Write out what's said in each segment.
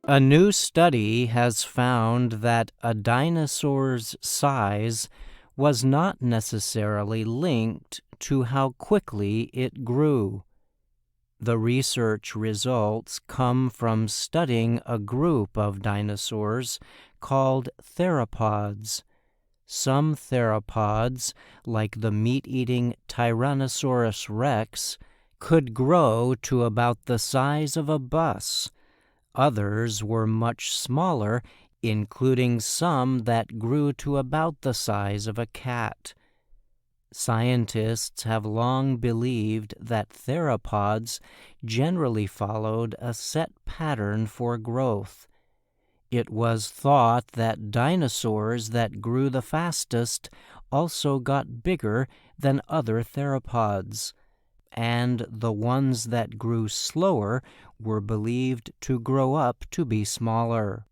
A new study has found that a dinosaur's size was not necessarily linked to how quickly it grew. The research results come from studying a group of dinosaurs called theropods. Some theropods, like the meat-eating Tyrannosaurus rex, could grow to about the size of a bus. Others were much smaller, including some that grew to about the size of a cat. Scientists have long believed that theropods generally followed a set pattern for growth. It was thought that dinosaurs that grew the fastest also got bigger than other theropods, and the ones that grew slower were believed to grow up to be smaller.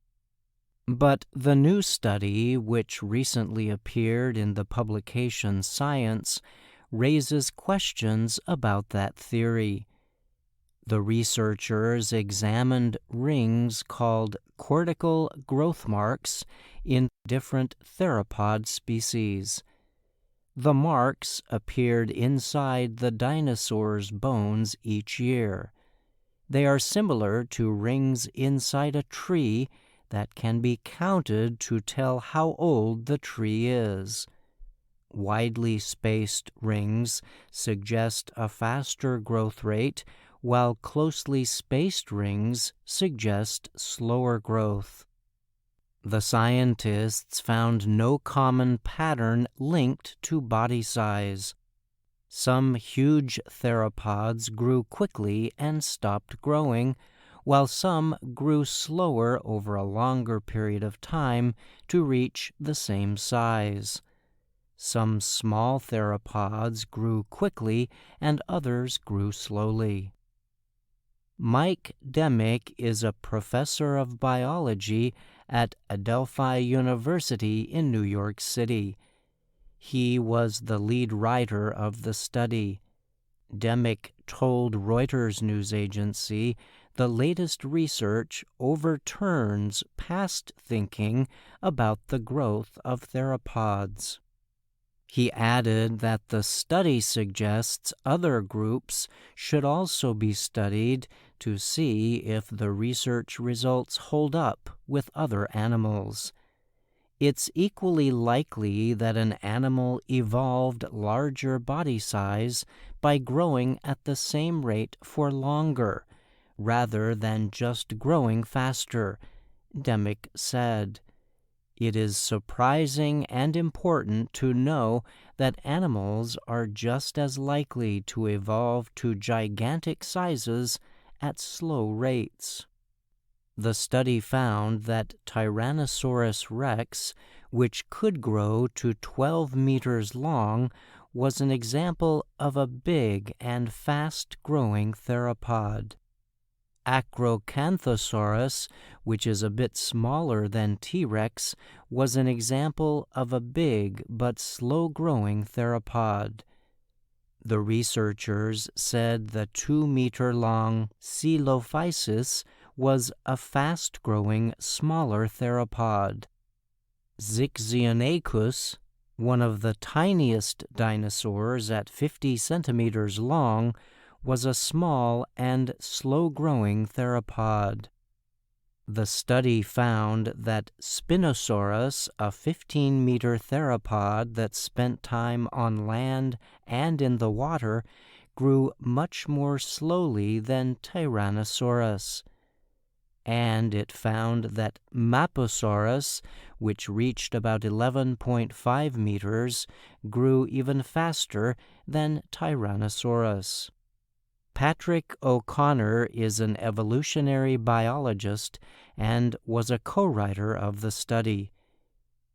But the new study, which recently appeared in the publication Science, raises questions about that theory. The researchers examined rings called cortical growth marks in different theropod species. The marks appeared inside the dinosaur's bones each year. They are similar to rings inside a tree that can be counted to tell how old the tree is. Widely spaced rings suggest a faster growth rate, while closely spaced rings suggest slower growth. The scientists found no common pattern linked to body size. Some huge theropods grew quickly and stopped growing, while some grew slower over a longer period of time to reach the same size. Some small theropods grew quickly and others grew slowly. Mike Demick is a professor of biology at Adelphi University in New York City. He was the lead writer of the study. Demick told Reuters news agency the latest research overturns past thinking about the growth of theropods. He added that the study suggests other groups should also be studied to see if the research results hold up with other animals. It's equally likely that an animal evolved larger body size by growing at the same rate for longer, rather than just growing faster, Demick said. It is surprising and important to know that animals are just as likely to evolve to gigantic sizes at slow rates. The study found that Tyrannosaurus rex, which could grow to 12 meters long, was an example of a big and fast-growing theropod. Acrocanthosaurus, which is a bit smaller than T-Rex, was an example of a big but slow-growing theropod. The researchers said the 2-meter-long Coelophysis was a fast-growing, smaller theropod. Zixionacus, one of the tiniest dinosaurs at 50 centimeters long, was a small and slow-growing theropod. The study found that Spinosaurus, a 15-meter theropod that spent time on land and in the water, grew much more slowly than Tyrannosaurus. And it found that Maposaurus, which reached about 11.5 meters, grew even faster than Tyrannosaurus. Patrick O'Connor is an evolutionary biologist and was a co-writer of the study.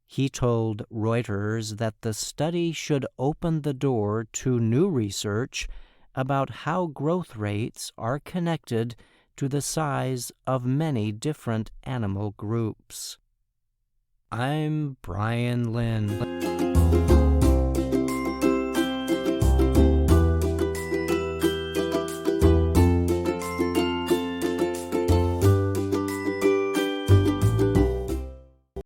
He told Reuters that the study should open the door to new research about how growth rates are connected to the size of many different animal groups. I'm Brian Lynn.